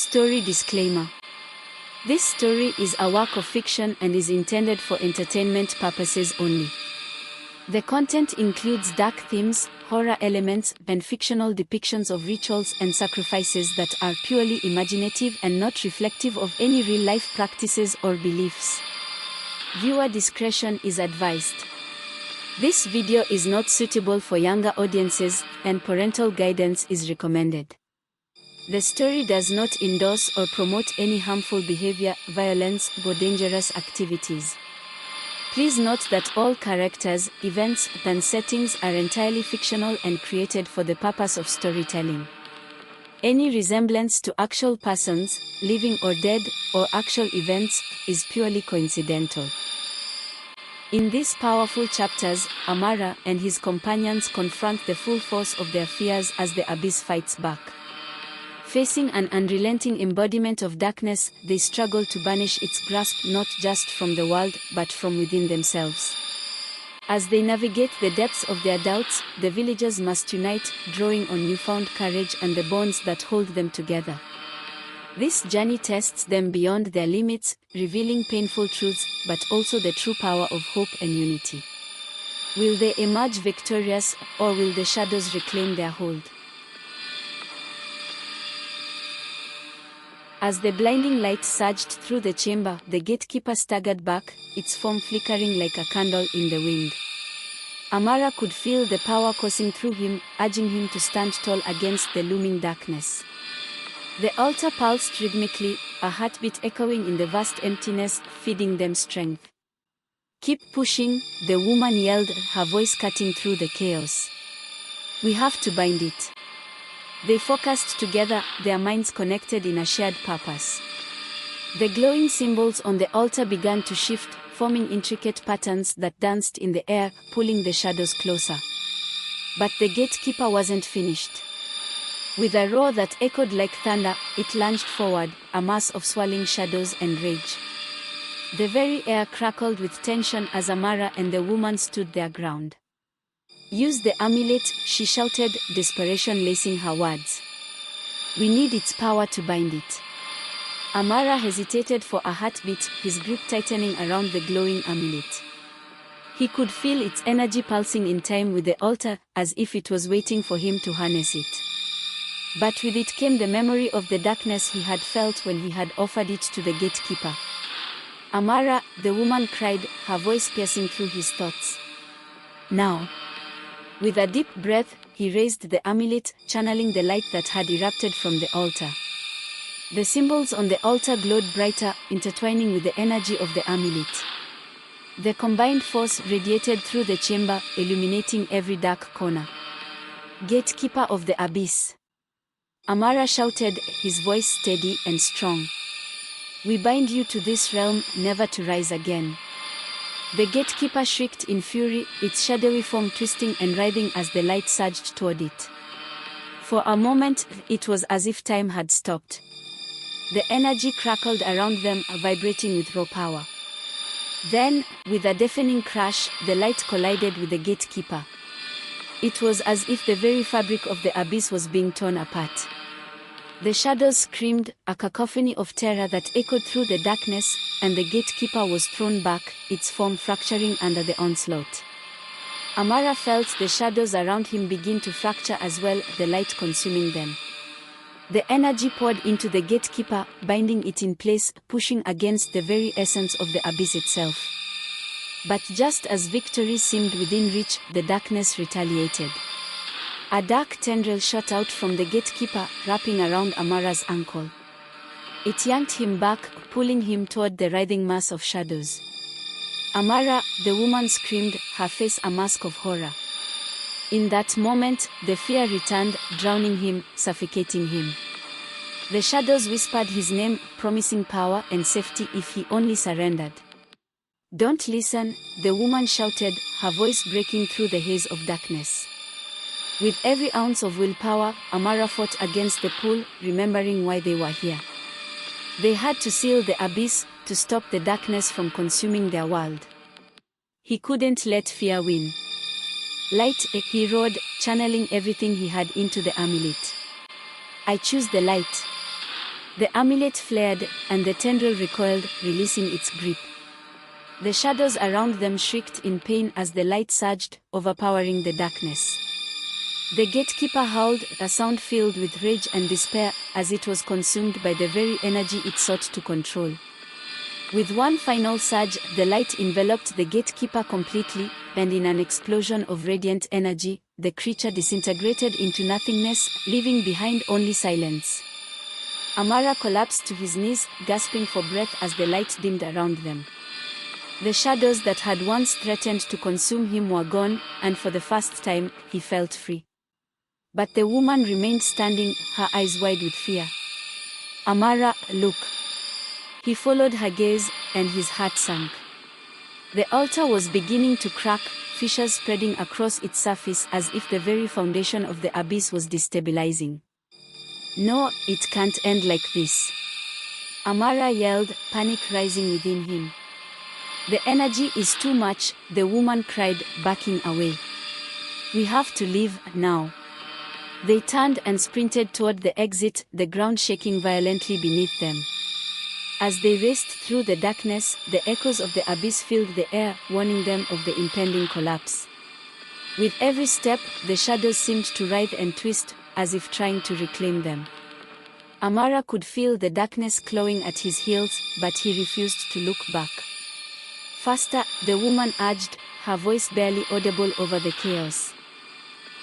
Story disclaimer. This story is a work of fiction and is intended for entertainment purposes only. The content includes dark themes, horror elements, and fictional depictions of rituals and sacrifices that are purely imaginative and not reflective of any real-life practices or beliefs. Viewer discretion is advised. This video is not suitable for younger audiences, and parental guidance is recommended. The story does not endorse or promote any harmful behavior, violence, or dangerous activities. Please note that all characters, events, and settings are entirely fictional and created for the purpose of storytelling. Any resemblance to actual persons, living or dead, or actual events, is purely coincidental. In these powerful chapters, Amara and his companions confront the full force of their fears as the abyss fights back. Facing an unrelenting embodiment of darkness, they struggle to banish its grasp not just from the world, but from within themselves. As they navigate the depths of their doubts, the villagers must unite, drawing on newfound courage and the bonds that hold them together. This journey tests them beyond their limits, revealing painful truths, but also the true power of hope and unity. Will they emerge victorious, or will the shadows reclaim their hold? As the blinding light surged through the chamber, the gatekeeper staggered back, its form flickering like a candle in the wind. Amara could feel the power coursing through him, urging him to stand tall against the looming darkness. The altar pulsed rhythmically, a heartbeat echoing in the vast emptiness, feeding them strength. "Keep pushing," the woman yelled, her voice cutting through the chaos. "We have to bind it." They focused together, their minds connected in a shared purpose. The glowing symbols on the altar began to shift, forming intricate patterns that danced in the air, pulling the shadows closer. But the gatekeeper wasn't finished. With a roar that echoed like thunder, it lunged forward, a mass of swirling shadows and rage. The very air crackled with tension as Amara and the woman stood their ground. "Use the amulet," she shouted, desperation lacing her words. "We need its power to bind it." Amara hesitated for a heartbeat, his grip tightening around the glowing amulet. He could feel its energy pulsing in time with the altar, as if it was waiting for him to harness it. But with it came the memory of the darkness he had felt when he had offered it to the gatekeeper. "Amara," the woman cried, her voice piercing through his thoughts. "Now." With a deep breath, he raised the amulet, channeling the light that had erupted from the altar. The symbols on the altar glowed brighter, intertwining with the energy of the amulet. The combined force radiated through the chamber, illuminating every dark corner. "Gatekeeper of the abyss," Amara shouted, his voice steady and strong. "We bind you to this realm, never to rise again." The gatekeeper shrieked in fury, its shadowy form twisting and writhing as the light surged toward it. For a moment, it was as if time had stopped. The energy crackled around them, vibrating with raw power. Then, with a deafening crash, the light collided with the gatekeeper. It was as if the very fabric of the abyss was being torn apart. The shadows screamed, a cacophony of terror that echoed through the darkness, and the gatekeeper was thrown back, its form fracturing under the onslaught. Amara felt the shadows around him begin to fracture as well, the light consuming them. The energy poured into the gatekeeper, binding it in place, pushing against the very essence of the abyss itself. But just as victory seemed within reach, the darkness retaliated. A dark tendril shot out from the gatekeeper, wrapping around Amara's ankle. It yanked him back, pulling him toward the writhing mass of shadows. "Amara," the woman screamed, her face a mask of horror. In that moment, the fear returned, drowning him, suffocating him. The shadows whispered his name, promising power and safety if he only surrendered. "Don't listen," the woman shouted, her voice breaking through the haze of darkness. With every ounce of willpower, Amara fought against the pull, remembering why they were here. They had to seal the abyss, to stop the darkness from consuming their world. He couldn't let fear win. "Light," he roared, channeling everything he had into the amulet. "I choose the light." The amulet flared, and the tendril recoiled, releasing its grip. The shadows around them shrieked in pain as the light surged, overpowering the darkness. The gatekeeper howled, a sound filled with rage and despair, as it was consumed by the very energy it sought to control. With one final surge, the light enveloped the gatekeeper completely, and in an explosion of radiant energy, the creature disintegrated into nothingness, leaving behind only silence. Amara collapsed to his knees, gasping for breath as the light dimmed around them. The shadows that had once threatened to consume him were gone, and for the first time, he felt free. But the woman remained standing, her eyes wide with fear. "Amara, look." He followed her gaze, and his heart sank. The altar was beginning to crack, fissures spreading across its surface as if the very foundation of the abyss was destabilizing. "No, it can't end like this," Amara yelled, panic rising within him. "The energy is too much," the woman cried, backing away. "We have to leave, now." They turned and sprinted toward the exit, the ground shaking violently beneath them. As they raced through the darkness, the echoes of the abyss filled the air, warning them of the impending collapse. With every step, the shadows seemed to writhe and twist, as if trying to reclaim them. Amara could feel the darkness clawing at his heels, but he refused to look back. "Faster," the woman urged, her voice barely audible over the chaos.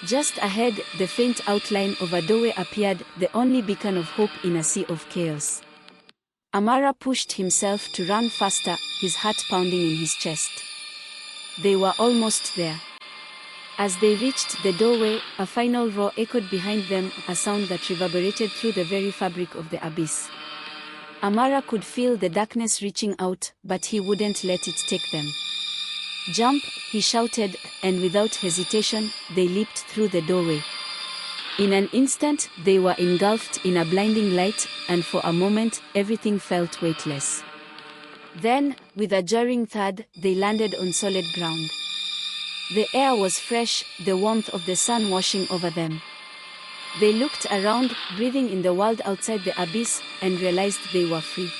Just ahead, the faint outline of a doorway appeared, the only beacon of hope in a sea of chaos. Amara pushed himself to run faster, his heart pounding in his chest. They were almost there. As they reached the doorway, a final roar echoed behind them, a sound that reverberated through the very fabric of the abyss. Amara could feel the darkness reaching out, but he wouldn't let it take them. "Jump," he shouted, and without hesitation, they leaped through the doorway. In an instant, they were engulfed in a blinding light, and for a moment, everything felt weightless. Then, with a jarring thud, they landed on solid ground. The air was fresh, the warmth of the sun washing over them. They looked around, breathing in the world outside the abyss, and realized they were free.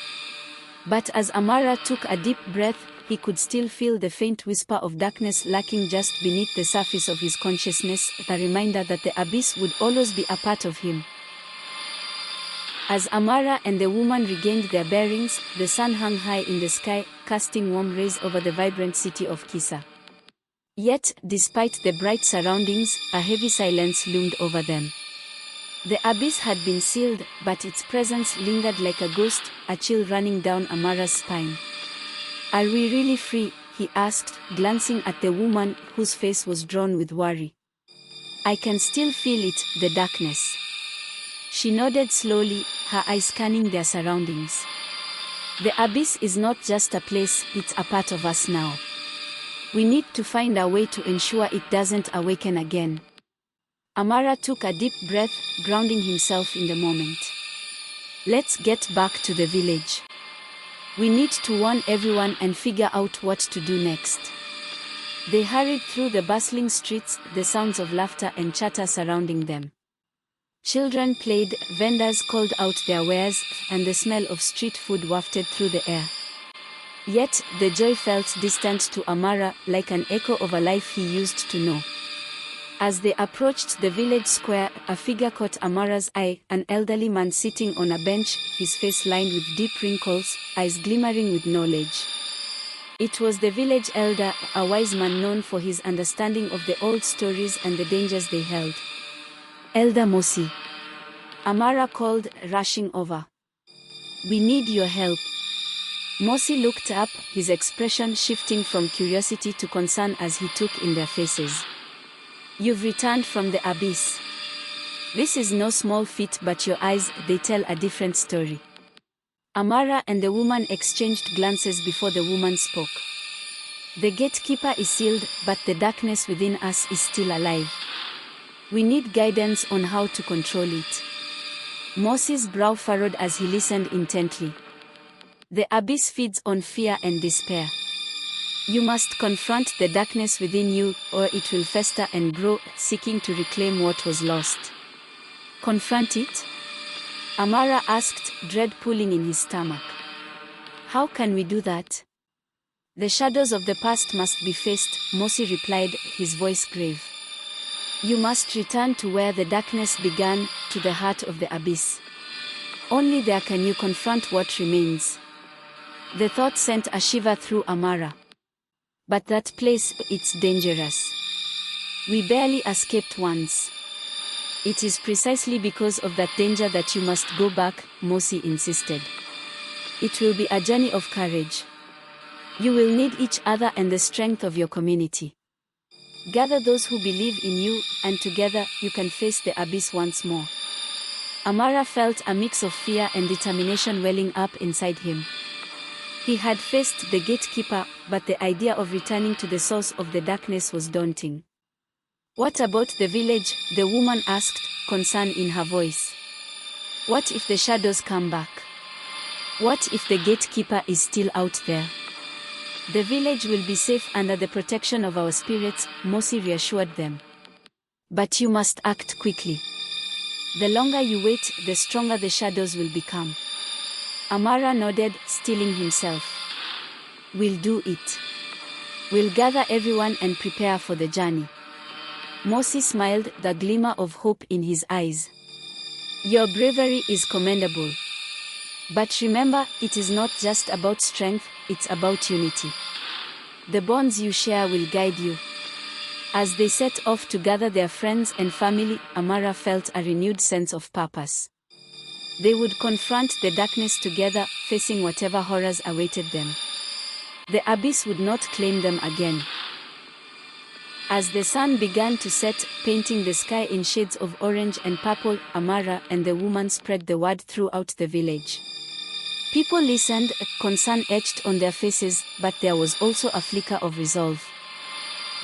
But as Amara took a deep breath, he could still feel the faint whisper of darkness lurking just beneath the surface of his consciousness, a reminder that the abyss would always be a part of him. As Amara and the woman regained their bearings, the sun hung high in the sky, casting warm rays over the vibrant city of Kisa. Yet, despite the bright surroundings, a heavy silence loomed over them. The abyss had been sealed, but its presence lingered like a ghost, a chill running down Amara's spine. "Are we really free?" he asked, glancing at the woman, whose face was drawn with worry. "I can still feel it, the darkness." She nodded slowly, her eyes scanning their surroundings. "The abyss is not just a place, it's a part of us now. We need to find a way to ensure it doesn't awaken again." Amara took a deep breath, grounding himself in the moment. "Let's get back to the village. We need to warn everyone and figure out what to do next." They hurried through the bustling streets, the sounds of laughter and chatter surrounding them. Children played, vendors called out their wares, and the smell of street food wafted through the air. Yet, the joy felt distant to Amara, like an echo of a life he used to know. As they approached the village square, a figure caught Amara's eye, an elderly man sitting on a bench, his face lined with deep wrinkles, eyes glimmering with knowledge. It was the village elder, a wise man known for his understanding of the old stories and the dangers they held. "Elder Mosi," Amara called, rushing over. "We need your help." Mosi looked up, his expression shifting from curiosity to concern as he took in their faces. "You've returned from the abyss. This is no small feat, but your eyes, they tell a different story." Amara and the woman exchanged glances before the woman spoke. "The gatekeeper is sealed, but the darkness within us is still alive. We need guidance on how to control it." Mosi's brow furrowed as he listened intently. "The abyss feeds on fear and despair. You must confront the darkness within you, or it will fester and grow, seeking to reclaim what was lost." "Confront it?" Amara asked, dread pulling in his stomach. How can we do that? The shadows of the past must be faced, Mosi replied, his voice grave. You must return to where the darkness began, to the heart of the abyss. Only there can you confront what remains. The thought sent a shiver through Amara. But that place, it's dangerous. We barely escaped once. It is precisely because of that danger that you must go back, Mosi insisted. It will be a journey of courage. You will need each other and the strength of your community. Gather those who believe in you, and together, you can face the abyss once more. Amara felt a mix of fear and determination welling up inside him. He had faced the gatekeeper, but the idea of returning to the source of the darkness was daunting. What about the village? The woman asked, concern in her voice. What if the shadows come back? What if the gatekeeper is still out there? The village will be safe under the protection of our spirits, Mosi reassured them. But you must act quickly. The longer you wait, the stronger the shadows will become. Amara nodded, steeling himself. We'll do it. We'll gather everyone and prepare for the journey. Mosi smiled, the glimmer of hope in his eyes. Your bravery is commendable. But remember, it is not just about strength, it's about unity. The bonds you share will guide you. As they set off to gather their friends and family, Amara felt a renewed sense of purpose. They would confront the darkness together, facing whatever horrors awaited them. The abyss would not claim them again. As the sun began to set, painting the sky in shades of orange and purple, Amara and the woman spread the word throughout the village. People listened, concern etched on their faces, but there was also a flicker of resolve.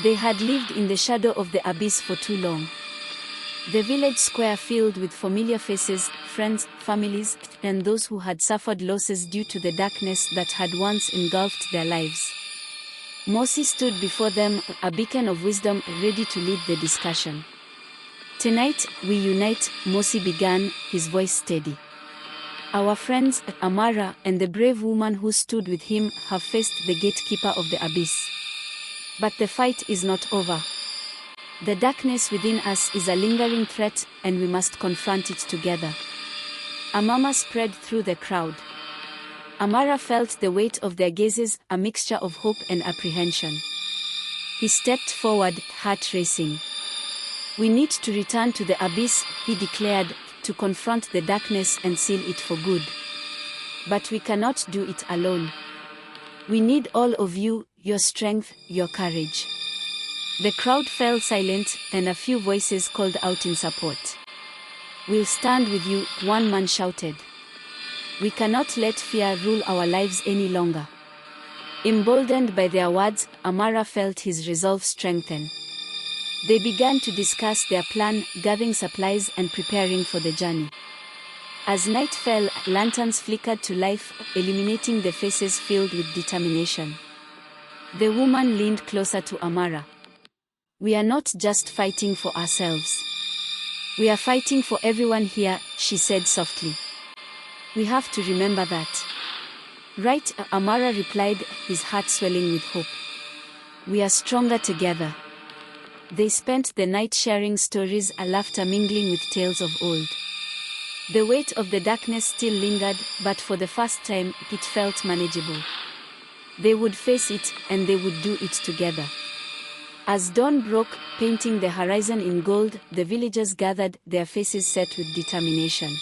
They had lived in the shadow of the abyss for too long. The village square filled with familiar faces, friends, families, and those who had suffered losses due to the darkness that had once engulfed their lives. Mosi stood before them, a beacon of wisdom, ready to lead the discussion. Tonight, we unite, Mosi began, his voice steady. Our friends, Amara, and the brave woman who stood with him, have faced the gatekeeper of the abyss. But the fight is not over. The darkness within us is a lingering threat, and we must confront it together. A murmur spread through the crowd. Amara felt the weight of their gazes, a mixture of hope and apprehension. He stepped forward, heart racing. We need to return to the abyss, he declared, to confront the darkness and seal it for good. But we cannot do it alone. We need all of you, your strength, your courage. The crowd fell silent, and a few voices called out in support. We'll stand with you, one man shouted. We cannot let fear rule our lives any longer. Emboldened by their words, Amara felt his resolve strengthen. They began to discuss their plan, gathering supplies and preparing for the journey. As night fell, lanterns flickered to life, illuminating the faces filled with determination. The woman leaned closer to Amara. We are not just fighting for ourselves. We are fighting for everyone here, she said softly. We have to remember that. Right, Amara replied, his heart swelling with hope. We are stronger together. They spent the night sharing stories, a laughter mingling with tales of old. The weight of the darkness still lingered, but for the first time, it felt manageable. They would face it, and they would do it together. As dawn broke, painting the horizon in gold, the villagers gathered, their faces set with determination.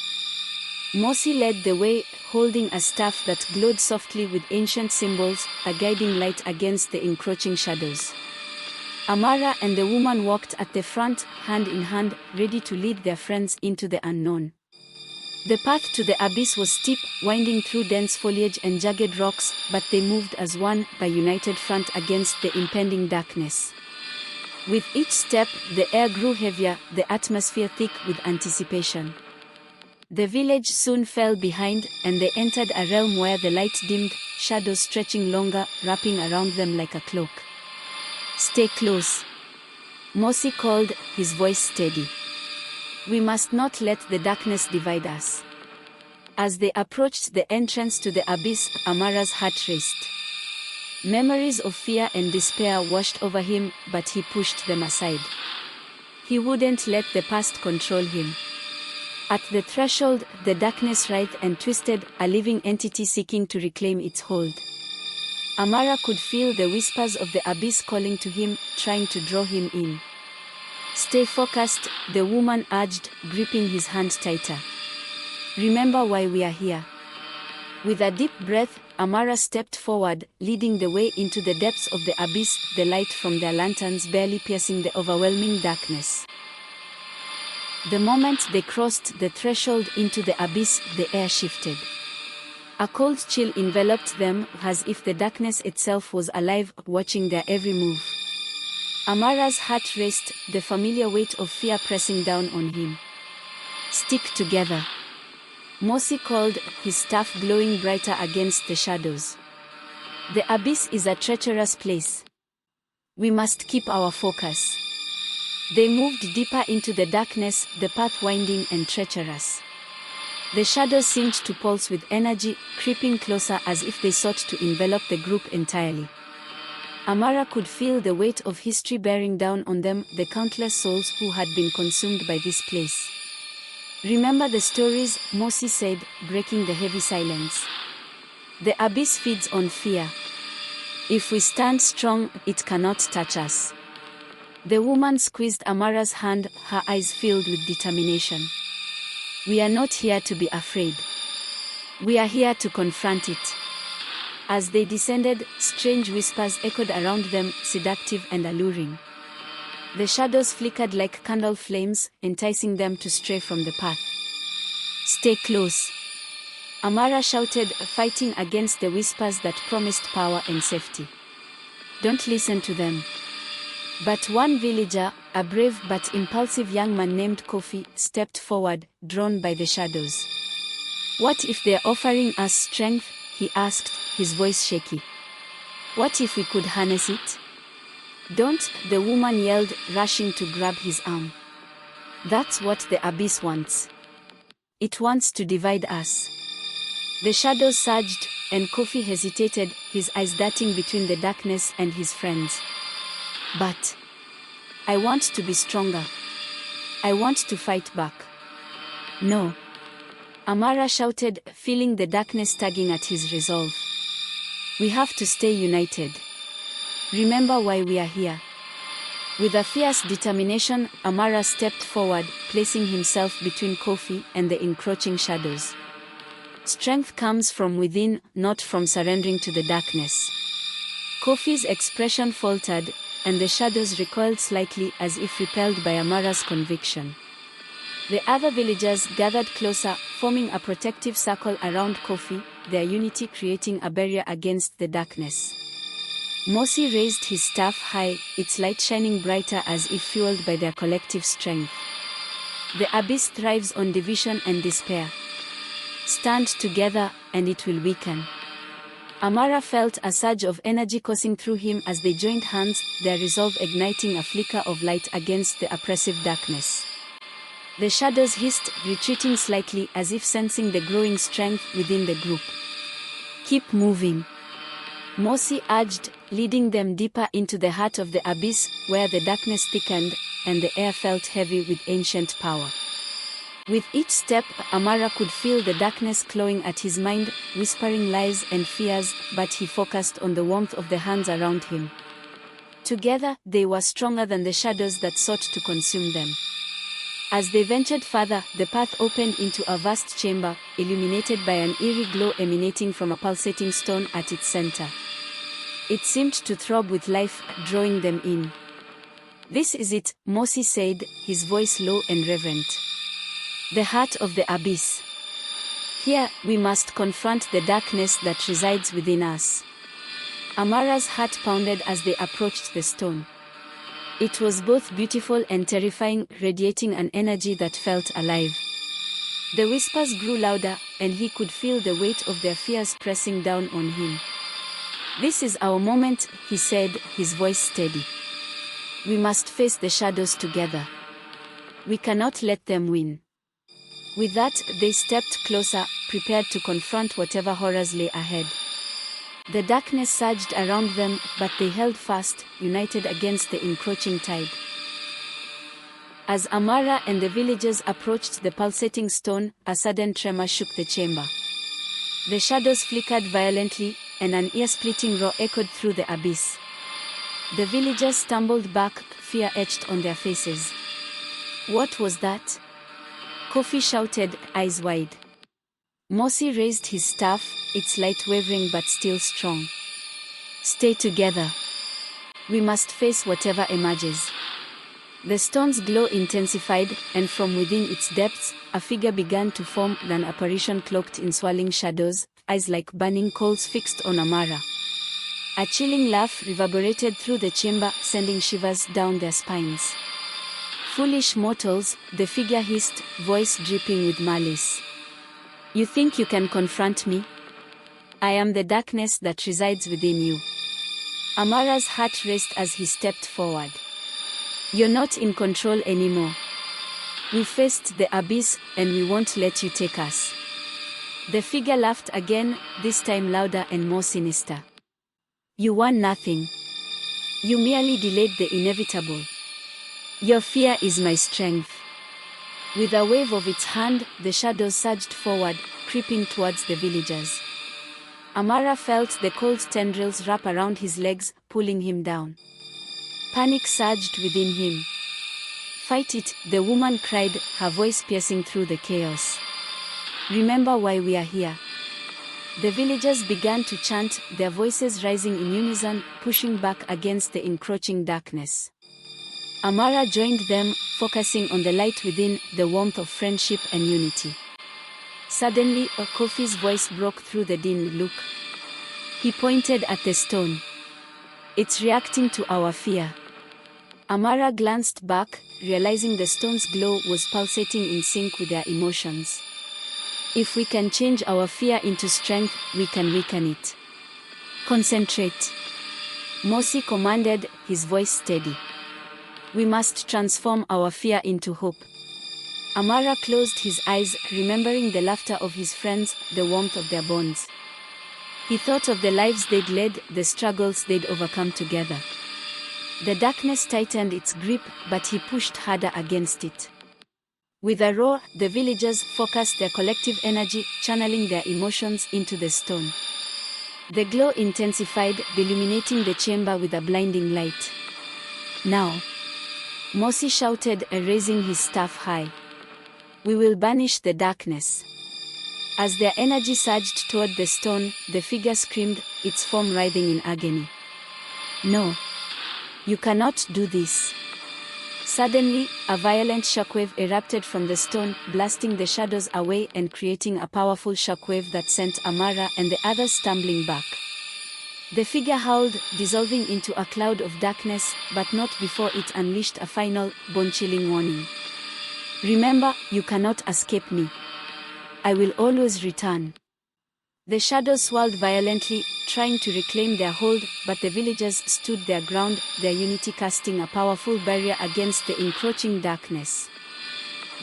Mosi led the way, holding a staff that glowed softly with ancient symbols, a guiding light against the encroaching shadows. Amara and the woman walked at the front, hand in hand, ready to lead their friends into the unknown. The path to the abyss was steep, winding through dense foliage and jagged rocks, but they moved as one, by united front against the impending darkness. With each step, the air grew heavier, the atmosphere thick with anticipation. The village soon fell behind, and they entered a realm where the light dimmed, shadows stretching longer, wrapping around them like a cloak. Stay close. Mosi called, his voice steady. We must not let the darkness divide us. As they approached the entrance to the abyss, Amara's heart raced. Memories of fear and despair washed over him, but he pushed them aside. He wouldn't let the past control him. At the threshold, the darkness writhed and twisted, a living entity seeking to reclaim its hold. Amara could feel the whispers of the abyss calling to him, trying to draw him in. "Stay focused," the woman urged, gripping his hand tighter. "Remember why we are here." With a deep breath, Amara stepped forward, leading the way into the depths of the abyss, the light from their lanterns barely piercing the overwhelming darkness. The moment they crossed the threshold into the abyss, the air shifted. A cold chill enveloped them, as if the darkness itself was alive, watching their every move. Amara's heart raced, the familiar weight of fear pressing down on him. "Stick together," Mosi called, his staff glowing brighter against the shadows. "The abyss is a treacherous place. We must keep our focus." They moved deeper into the darkness, the path winding and treacherous. The shadows seemed to pulse with energy, creeping closer as if they sought to envelop the group entirely. Amara could feel the weight of history bearing down on them, the countless souls who had been consumed by this place. "Remember the stories," Mosi said, breaking the heavy silence. "The abyss feeds on fear. If we stand strong, it cannot touch us." The woman squeezed Amara's hand, her eyes filled with determination. "We are not here to be afraid. We are here to confront it." As they descended, strange whispers echoed around them, seductive and alluring. The shadows flickered like candle flames, enticing them to stray from the path. "Stay close," Amara shouted, fighting against the whispers that promised power and safety. "Don't listen to them." But one villager, a brave but impulsive young man named Kofi, stepped forward, drawn by the shadows. "What if they're offering us strength?" he asked, his voice shaky. "What if we could harness it?" "Don't," the woman yelled, rushing to grab his arm. "That's what the abyss wants. It wants to divide us." The shadows surged, and Kofi hesitated, his eyes darting between the darkness and his friends. "But I want to be stronger. I want to fight back." "No," Amara shouted, feeling the darkness tugging at his resolve. "We have to stay united. Remember why we are here." With a fierce determination, Amara stepped forward, placing himself between Kofi and the encroaching shadows. "Strength comes from within, not from surrendering to the darkness." Kofi's expression faltered, and the shadows recoiled slightly as if repelled by Amara's conviction. The other villagers gathered closer, forming a protective circle around Kofi, their unity creating a barrier against the darkness. Mosi raised his staff high, its light shining brighter as if fueled by their collective strength. "The abyss thrives on division and despair. Stand together, and it will weaken." Amara felt a surge of energy coursing through him as they joined hands, their resolve igniting a flicker of light against the oppressive darkness. The shadows hissed, retreating slightly as if sensing the growing strength within the group. "Keep moving," Mosi urged, leading them deeper into the heart of the abyss, where the darkness thickened, and the air felt heavy with ancient power. With each step, Amara could feel the darkness clawing at his mind, whispering lies and fears, but he focused on the warmth of the hands around him. Together, they were stronger than the shadows that sought to consume them. As they ventured further, the path opened into a vast chamber, illuminated by an eerie glow emanating from a pulsating stone at its center. It seemed to throb with life, drawing them in. "This is it," Mosi said, his voice low and reverent. "The heart of the abyss. Here, we must confront the darkness that resides within us." Amara's heart pounded as they approached the stone. It was both beautiful and terrifying, radiating an energy that felt alive. The whispers grew louder, and he could feel the weight of their fears pressing down on him. "This is our moment," he said, his voice steady. "We must face the shadows together. We cannot let them win." With that, they stepped closer, prepared to confront whatever horrors lay ahead. The darkness surged around them, but they held fast, united against the encroaching tide. As Amara and the villagers approached the pulsating stone, a sudden tremor shook the chamber. The shadows flickered violently, and an ear-splitting roar echoed through the abyss. The villagers stumbled back, fear etched on their faces. "What was that?" Kofi shouted, eyes wide. Mosi raised his staff, its light wavering but still strong. "Stay together. We must face whatever emerges." The stone's glow intensified, and from within its depths, a figure began to form, an apparition cloaked in swirling shadows, eyes like burning coals fixed on Amara. A chilling laugh reverberated through the chamber, sending shivers down their spines. "Foolish mortals," the figure hissed, voice dripping with malice. "You think you can confront me? I am the darkness that resides within you." Amara's heart raced as he stepped forward. "You're not in control anymore. We faced the abyss, and we won't let you take us." The figure laughed again, this time louder and more sinister. "You won nothing. You merely delayed the inevitable. Your fear is my strength." With a wave of its hand, the shadows surged forward, creeping towards the villagers. Amara felt the cold tendrils wrap around his legs, pulling him down. Panic surged within him. "Fight it," the woman cried, her voice piercing through the chaos. "Remember why we are here." The villagers began to chant, their voices rising in unison, pushing back against the encroaching darkness. Amara joined them, focusing on the light within, the warmth of friendship and unity. Suddenly, Kofi's voice broke through the dim look. He pointed at the stone. "It's reacting to our fear." Amara glanced back, realizing the stone's glow was pulsating in sync with their emotions. "If we can change our fear into strength, we can weaken it. Concentrate," Mosi commanded, his voice steady. "We must transform our fear into hope." Amara closed his eyes, remembering the laughter of his friends, the warmth of their bonds. He thought of the lives they'd led, the struggles they'd overcome together. The darkness tightened its grip, but he pushed harder against it. With a roar, the villagers focused their collective energy, channeling their emotions into the stone. The glow intensified, illuminating the chamber with a blinding light. "Now," Mosi shouted, raising his staff high. "We will banish the darkness." As their energy surged toward the stone, the figure screamed, its form writhing in agony. "No. You cannot do this." Suddenly, a violent shockwave erupted from the stone, blasting the shadows away and creating a powerful shockwave that sent Amara and the others stumbling back. The figure howled, dissolving into a cloud of darkness, but not before it unleashed a final, bone-chilling warning. "Remember, you cannot escape me. I will always return." The shadows swirled violently, trying to reclaim their hold, but the villagers stood their ground, their unity casting a powerful barrier against the encroaching darkness.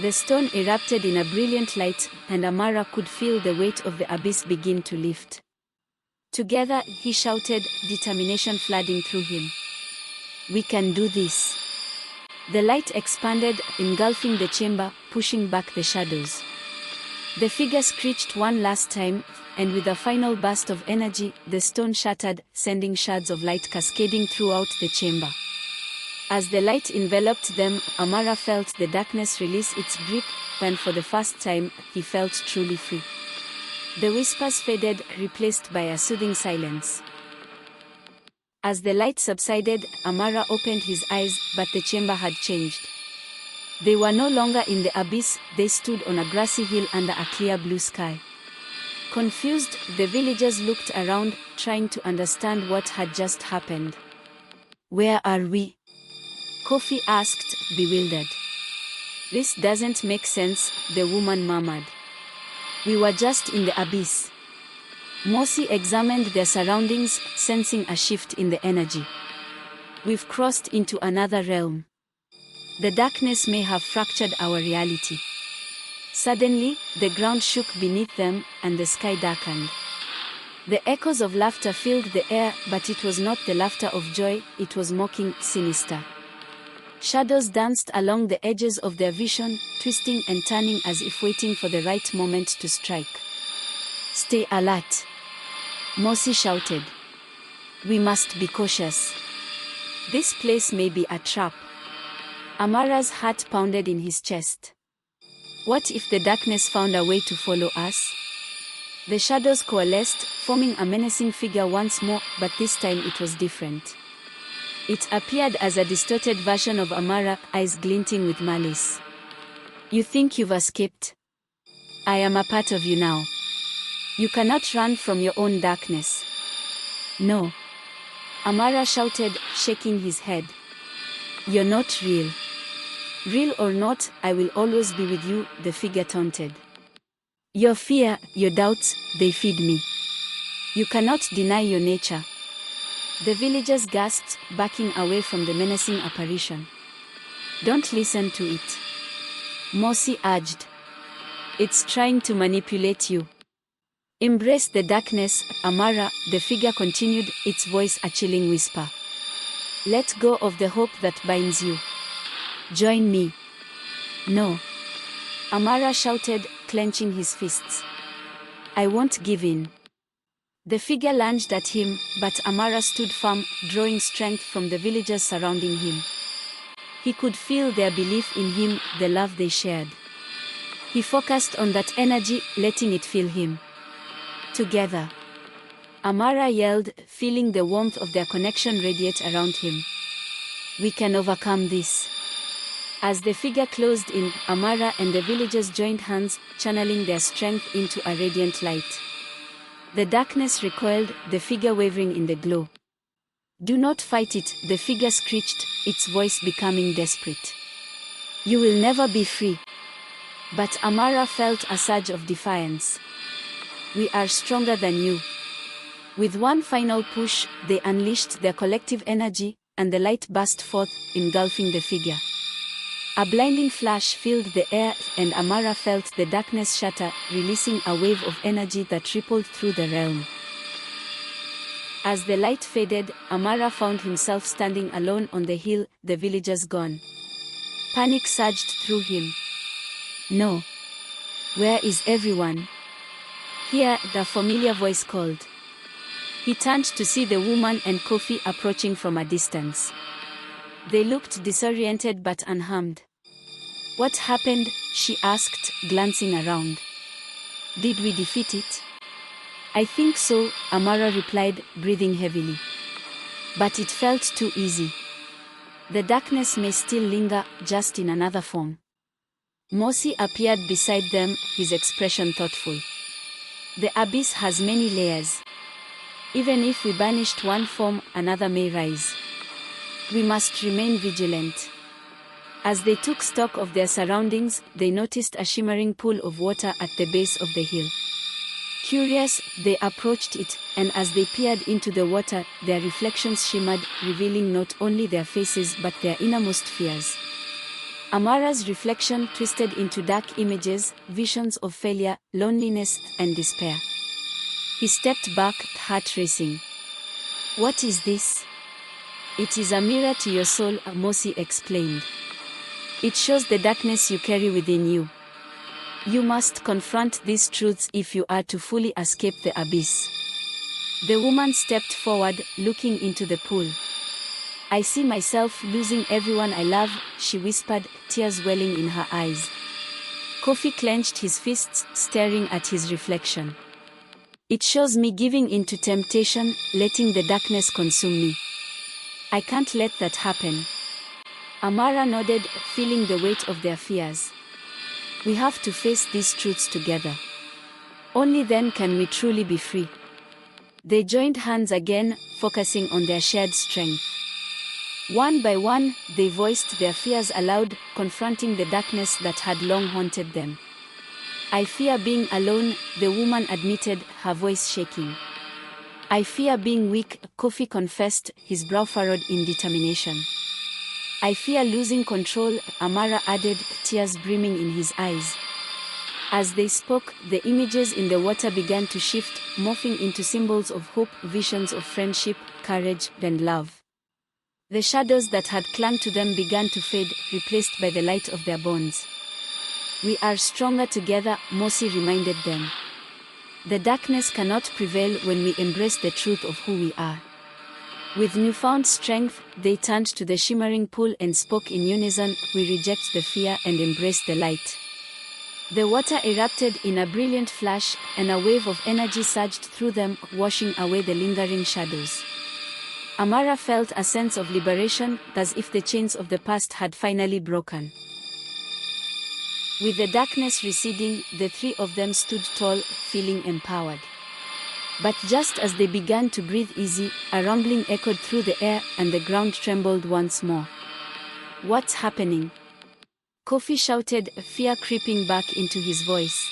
The stone erupted in a brilliant light, and Amara could feel the weight of the abyss begin to lift. Together, he shouted, determination flooding through him. "We can do this." The light expanded, engulfing the chamber, pushing back the shadows. The figure screeched one last time, and with a final burst of energy, the stone shattered, sending shards of light cascading throughout the chamber. As the light enveloped them, Amara felt the darkness release its grip, and for the first time, he felt truly free. The whispers faded, replaced by a soothing silence. As the light subsided, Amara opened his eyes, but the chamber had changed. They were no longer in the abyss, they stood on a grassy hill under a clear blue sky. Confused, the villagers looked around, trying to understand what had just happened. "Where are we?" Kofi asked, bewildered. "This doesn't make sense," the woman murmured. "We were just in the abyss." Mosi examined their surroundings, sensing a shift in the energy. "We've crossed into another realm. The darkness may have fractured our reality." Suddenly, the ground shook beneath them, and the sky darkened. The echoes of laughter filled the air, but it was not the laughter of joy, it was mocking, sinister. Shadows danced along the edges of their vision, twisting and turning as if waiting for the right moment to strike. "Stay alert," Mosi shouted. "We must be cautious. This place may be a trap." Amara's heart pounded in his chest. What if the darkness found a way to follow us? The shadows coalesced, forming a menacing figure once more, but this time it was different. It appeared as a distorted version of Amara, eyes glinting with malice. "You think you've escaped? I am a part of you now. You cannot run from your own darkness." "No," Amara shouted, shaking his head. "You're not real. Real or not, I will always be with you," the figure taunted. "Your fear, your doubts, they feed me. You cannot deny your nature." The villagers gasped, backing away from the menacing apparition. "Don't listen to it," Mosi urged. "It's trying to manipulate you." "Embrace the darkness, Amara," the figure continued, its voice a chilling whisper. "Let go of the hope that binds you. Join me." "No," Amara shouted, clenching his fists. "I won't give in." The figure lunged at him, but Amara stood firm, drawing strength from the villagers surrounding him. He could feel their belief in him, the love they shared. He focused on that energy, letting it fill him. "Together," Amara yelled, feeling the warmth of their connection radiate around him. "We can overcome this." As the figure closed in, Amara and the villagers joined hands, channeling their strength into a radiant light. The darkness recoiled, the figure wavering in the glow. "Do not fight it," the figure screeched, its voice becoming desperate. "You will never be free." But Amara felt a surge of defiance. "We are stronger than you." With one final push, they unleashed their collective energy, and the light burst forth, engulfing the figure. A blinding flash filled the air, and Amara felt the darkness shatter, releasing a wave of energy that rippled through the realm. As the light faded, Amara found himself standing alone on the hill, the villagers gone. Panic surged through him. "No. Where is everyone?" Here, the familiar voice called. He turned to see the woman and Kofi approaching from a distance. They looked disoriented but unharmed. "What happened?" she asked, glancing around. "Did we defeat it?" "I think so," Amara replied, breathing heavily. "But it felt too easy. The darkness may still linger, just in another form." Mosi appeared beside them, his expression thoughtful. "The abyss has many layers. Even if we banished one form, another may rise. We must remain vigilant." As they took stock of their surroundings, they noticed a shimmering pool of water at the base of the hill. Curious, they approached it, and as they peered into the water, their reflections shimmered, revealing not only their faces but their innermost fears. Amara's reflection twisted into dark images, visions of failure, loneliness, and despair. He stepped back, heart racing. "What is this?" "It is a mirror to your soul," Mosi explained. "It shows the darkness you carry within you. You must confront these truths if you are to fully escape the abyss." The woman stepped forward, looking into the pool. "I see myself losing everyone I love," she whispered, tears welling in her eyes. Kofi clenched his fists, staring at his reflection. "It shows me giving in to temptation, letting the darkness consume me. I can't let that happen." Amara nodded, feeling the weight of their fears. "We have to face these truths together. Only then can we truly be free." They joined hands again, focusing on their shared strength. One by one, they voiced their fears aloud, confronting the darkness that had long haunted them. "I fear being alone," the woman admitted, her voice shaking. "I fear being weak," Kofi confessed, his brow furrowed in determination. "I fear losing control," Amara added, tears brimming in his eyes. As they spoke, the images in the water began to shift, morphing into symbols of hope, visions of friendship, courage, and love. The shadows that had clung to them began to fade, replaced by the light of their bonds. "We are stronger together," Mosi reminded them. "The darkness cannot prevail when we embrace the truth of who we are." With newfound strength, they turned to the shimmering pool and spoke in unison, "We reject the fear and embrace the light." The water erupted in a brilliant flash, and a wave of energy surged through them, washing away the lingering shadows. Amara felt a sense of liberation, as if the chains of the past had finally broken. With the darkness receding, the three of them stood tall, feeling empowered. But just as they began to breathe easy, a rumbling echoed through the air, and the ground trembled once more. "What's happening?" Kofi shouted, fear creeping back into his voice.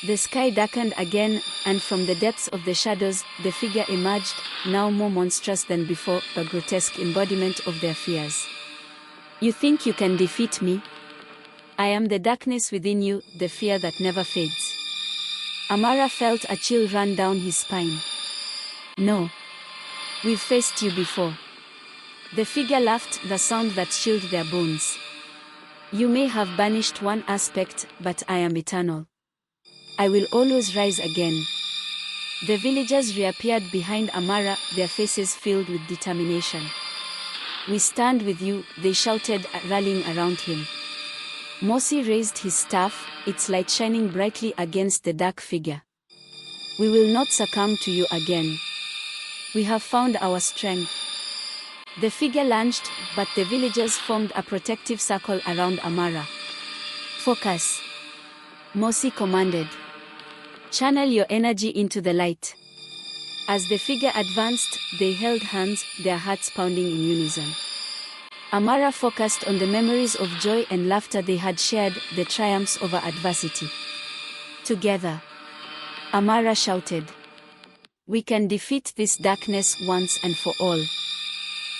The sky darkened again, and from the depths of the shadows, the figure emerged, now more monstrous than before, a grotesque embodiment of their fears. "You think you can defeat me? I am the darkness within you, the fear that never fades." Amara felt a chill run down his spine. "No. We've faced you before." The figure laughed, the sound that chilled their bones. "You may have banished one aspect, but I am eternal. I will always rise again." The villagers reappeared behind Amara, their faces filled with determination. "We stand with you," they shouted, rallying around him. Mosi raised his staff, its light shining brightly against the dark figure. "We will not succumb to you again. We have found our strength." The figure lunged, but the villagers formed a protective circle around Amara. "Focus," Mosi commanded. "Channel your energy into the light." As the figure advanced, they held hands, their hearts pounding in unison. Amara focused on the memories of joy and laughter they had shared, the triumphs over adversity. "Together," Amara shouted, "we can defeat this darkness once and for all."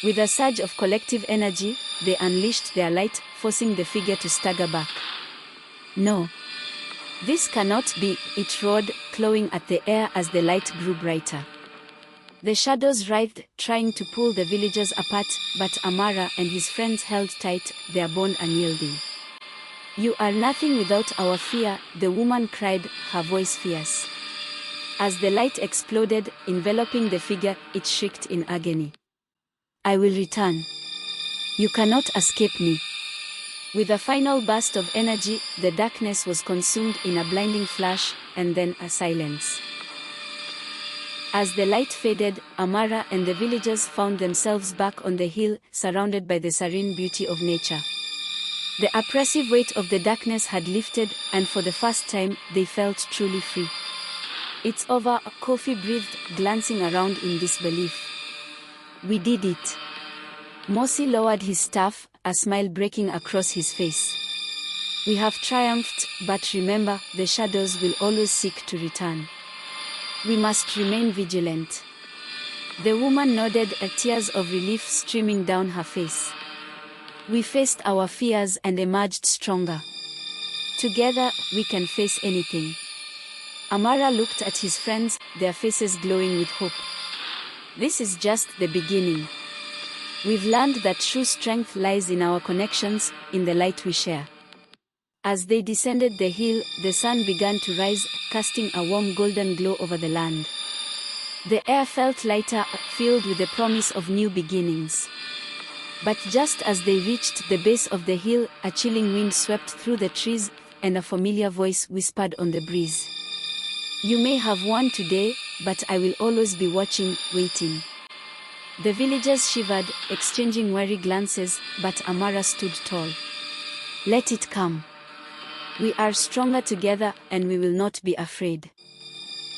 With a surge of collective energy, they unleashed their light, forcing the figure to stagger back. "No. This cannot be," it roared, clawing at the air as the light grew brighter. The shadows writhed, trying to pull the villagers apart, but Amara and his friends held tight, their bond unyielding. "You are nothing without our fear," the woman cried, her voice fierce. As the light exploded, enveloping the figure, it shrieked in agony. "I will return. You cannot escape me." With a final burst of energy, the darkness was consumed in a blinding flash, and then a silence. As the light faded, Amara and the villagers found themselves back on the hill, surrounded by the serene beauty of nature. The oppressive weight of the darkness had lifted, and for the first time, they felt truly free. "It's over," Kofi breathed, glancing around in disbelief. "We did it." Mosi lowered his staff, a smile breaking across his face. "We have triumphed, but remember, the shadows will always seek to return. We must remain vigilant." The woman nodded, tears of relief streaming down her face. "We faced our fears and emerged stronger. Together, we can face anything." Amara looked at his friends, their faces glowing with hope. "This is just the beginning. We've learned that true strength lies in our connections, in the light we share." As they descended the hill, the sun began to rise, casting a warm golden glow over the land. The air felt lighter, filled with the promise of new beginnings. But just as they reached the base of the hill, a chilling wind swept through the trees, and a familiar voice whispered on the breeze. "You may have won today, but I will always be watching, waiting." The villagers shivered, exchanging wary glances, but Amara stood tall. "Let it come. We are stronger together, and we will not be afraid."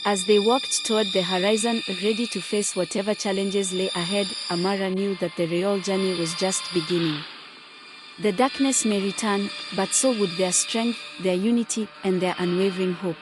As they walked toward the horizon, ready to face whatever challenges lay ahead, Amara knew that the real journey was just beginning. The darkness may return, but so would their strength, their unity, and their unwavering hope.